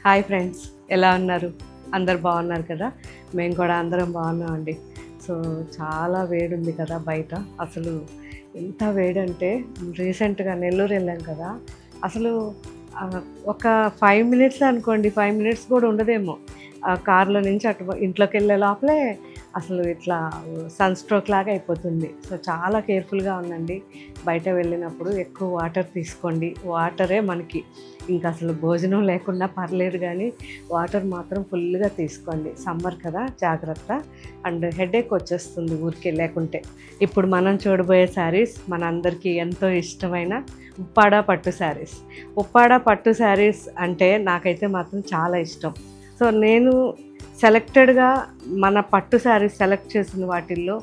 Hi friends, ఎలా ఉన్నారు? అందరు బాగున్నారు కదా? మేము కూడా అందరం బాగున్నామండి. సో చాలా వేడి ఉంది కదా బయట. అసలు ఎంత వేడంటే రీసెంట్గా నెల్లూరు వెళ్ళాం కదా. అసలు ఒక 5 మినిట్స్ అనుకోండి, 5 మినిట్స్ కూడా ఉండదేమో. కార్లో నుంచి అటు ఇంట్లోకి వెళ్ళే లోపలే అసలు ఇట్లా సన్ స్ట్రోక్ లాగా అయిపోతుంది. సో చాలా కేర్ఫుల్గా ఉండండి. బయట వెళ్ళినప్పుడు ఎక్కువ వాటర్ తీసుకోండి. వాటరే మనకి ఇంకా అసలు భోజనం లేకుండా పర్లేదు, కానీ వాటర్ మాత్రం ఫుల్గా తీసుకోండి. సమ్మర్ కదా, జాగ్రత్త. అండ్ హెడేక్ వచ్చేస్తుంది ఊరికే లేకుంటే. ఇప్పుడు మనం చూడబోయే శారీస్ మనందరికీ ఎంతో ఇష్టమైన ఉప్పాడ పట్టు శారీస్. ఉప్పాడ పట్టు శారీస్ అంటే నాకైతే మాత్రం చాలా ఇష్టం. సో నేను సెలెక్టెడ్గా మన పట్టు శారీస్ సెలెక్ట్ చేసిన వాటిల్లో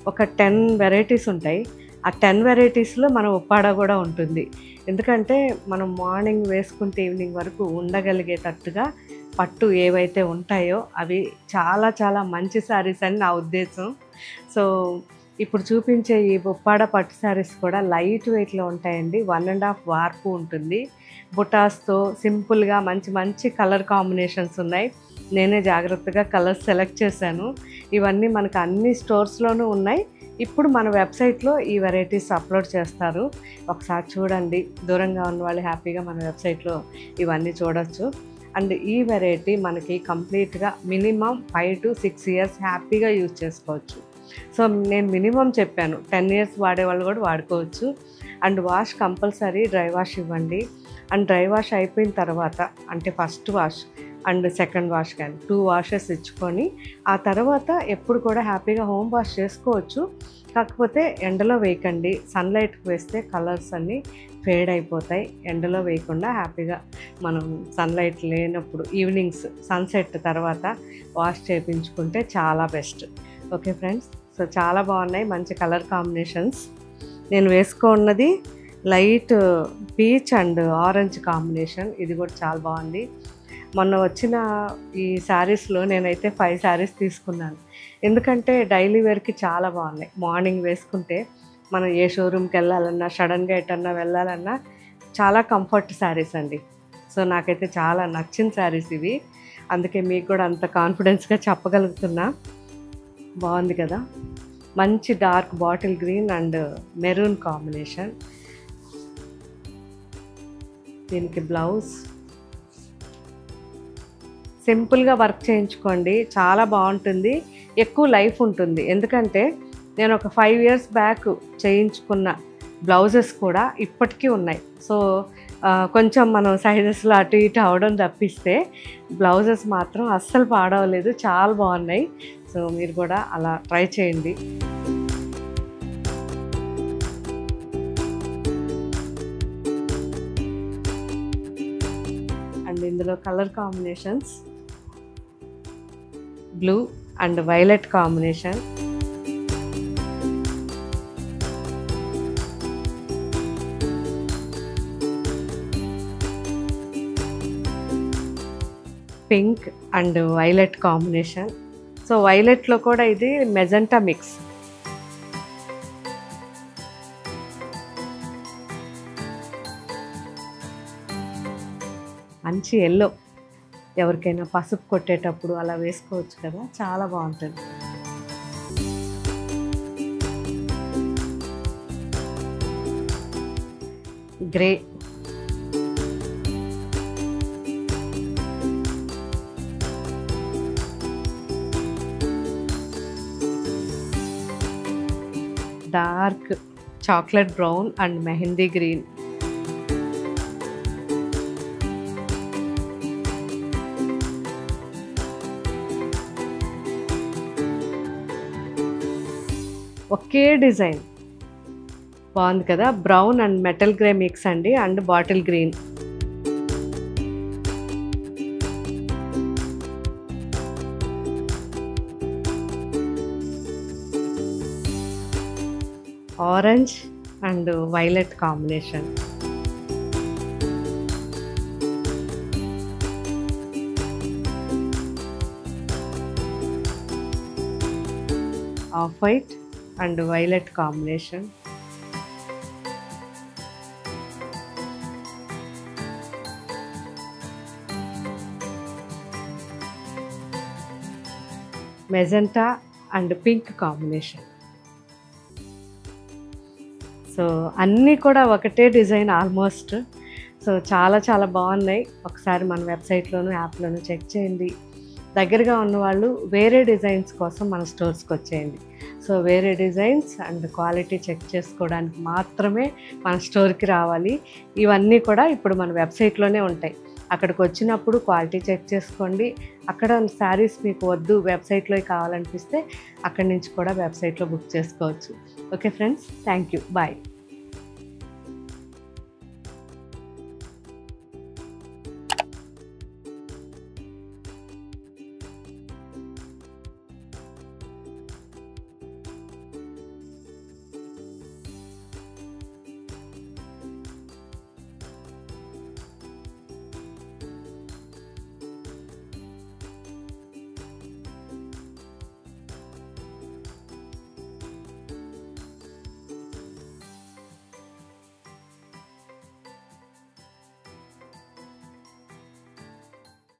ఒక 10 వెరైటీస్ ఉంటాయి. ఆ 10 వెరైటీస్లో మన ఉప్పాడ కూడా ఉంటుంది. ఎందుకంటే మనం మార్నింగ్ వేసుకుంటే ఈవినింగ్ వరకు ఉండగలిగేటట్టుగా పట్టు ఏవైతే ఉంటాయో అవి చాలా చాలా మంచి శారీస్ అని నా ఉద్దేశం. సో ఇప్పుడు చూపించే ఈ ఉప్పాడ పట్టు శారీస్ కూడా లైట్ వెయిట్లో ఉంటాయండి. 1.5 వార్పు ఉంటుంది. బుటాస్తో సింపుల్గా మంచి మంచి కలర్ కాంబినేషన్స్ ఉన్నాయి. నేనే జాగ్రత్తగా కలర్స్ సెలెక్ట్ చేశాను. ఇవన్నీ మనకు అన్ని స్టోర్స్లోనూ ఉన్నాయి. ఇప్పుడు మన వెబ్సైట్లో ఈ వెరైటీస్ అప్లోడ్ చేస్తారు. ఒకసారి చూడండి. దూరంగా ఉన్న వాళ్ళు హ్యాపీగా మన వెబ్సైట్లో ఇవన్నీ చూడొచ్చు. అండ్ ఈ వెరైటీ మనకి కంప్లీట్గా మినిమం 5 to 6 ఇయర్స్ హ్యాపీగా యూజ్ చేసుకోవచ్చు. సో నేను మినిమం చెప్పాను, 10 ఇయర్స్ వాడేవాళ్ళు కూడా వాడుకోవచ్చు. And wash compulsory dry wash ఇవ్వండి. అండ్ డ్రై వాష్ అయిపోయిన తర్వాత అంటే first wash and second wash కానీ 2 వాషెస్ ఇచ్చుకొని ఆ తర్వాత ఎప్పుడు కూడా హ్యాపీగా హోమ్ వాష్ చేసుకోవచ్చు. కాకపోతే ఎండలో వేయకండి. సన్లైట్కి వేస్తే కలర్స్ అన్నీ ఫేడ్ అయిపోతాయి. ఎండలో వేయకుండా హ్యాపీగా మనం సన్లైట్ లేనప్పుడు ఈవినింగ్స్ సన్సెట్ తర్వాత వాష్ చేయించుకుంటే చాలా బెస్ట్. ఓకే ఫ్రెండ్స్, సో చాలా బాగున్నాయి, మంచి కలర్ కాంబినేషన్స్. నేను వేసుకున్నది light peach and orange combination. ఇది కూడా చాలా బాగుంది. మొన్న వచ్చిన ఈ శారీస్లో నేనైతే 5 శారీస్ తీసుకున్నాను. ఎందుకంటే డైలీ వేర్కి చాలా బాగున్నాయి. మార్నింగ్ వేసుకుంటే మనం ఏ షోరూమ్కి వెళ్ళాలన్నా, సడన్గా ఎటన్నా వెళ్ళాలన్నా చాలా కంఫర్ట్ శారీస్ అండి. సో నాకైతే చాలా నచ్చిన శారీస్ ఇవి. అందుకే మీకు కూడా అంత కాన్ఫిడెన్స్గా చెప్పగలుగుతున్నా. బాగుంది కదా, మంచి dark bottle green and maroon combination. దీనికి బ్లౌజ్ సింపుల్గా వర్క్ చేయించుకోండి, చాలా బాగుంటుంది, ఎక్కువ లైఫ్ ఉంటుంది. ఎందుకంటే నేను ఒక 5 ఇయర్స్ బ్యాక్ చేయించుకున్న బ్లౌజెస్ కూడా ఇప్పటికీ ఉన్నాయి. సో కొంచెం మనం సైజెస్లో అటు ఇటు అవడం తప్పిస్తే బ్లౌజెస్ మాత్రం అస్సలు పాడవలేదు, చాలా బాగున్నాయి. సో మీరు కూడా అలా ట్రై చేయండి. అండ్ ఇందులో colour combinations blue and violet combination. Pink and violet combination. So వైలెట్లో కూడా ఇది మెజెంటా మిక్స్. మంచి ఎల్లో, ఎవరికైనా పసుపు కొట్టేటప్పుడు అలా వేసుకోవచ్చు కదా, చాలా బాగుంటుంది. Grey, dark chocolate brown and mehndi green. ఒకే డిజైన్ బాగుంది కదా, brown and metal grey mix అండి and bottle green. Orange and violet combination. Off white and violet combination. Magenta and pink combination. So అన్నీ కూడా ఒకటే డిజైన్ ఆల్మోస్ట్. సో చాలా చాలా బాగున్నాయి. ఒకసారి మన వెబ్సైట్లోను యాప్లోను చెక్ చేయండి. దగ్గరగా ఉన్నవాళ్ళు వేరే డిజైన్స్ కోసం మన స్టోర్స్కి వచ్చేయండి. సో వేరే డిజైన్స్ అండ్ క్వాలిటీ చెక్ చేసుకోవడానికి మాత్రమే మన స్టోర్కి రావాలి. ఇవన్నీ కూడా ఇప్పుడు మన వెబ్సైట్లోనే ఉంటాయి. అక్కడికి వచ్చినప్పుడు క్వాలిటీ చెక్ చేసుకోండి. అక్కడ శారీస్ మీకు వద్దు, వెబ్సైట్లో కావాలనిపిస్తే అక్కడి నుంచి కూడా వెబ్సైట్లో బుక్ చేసుకోవచ్చు. Okay friends, thank you, bye.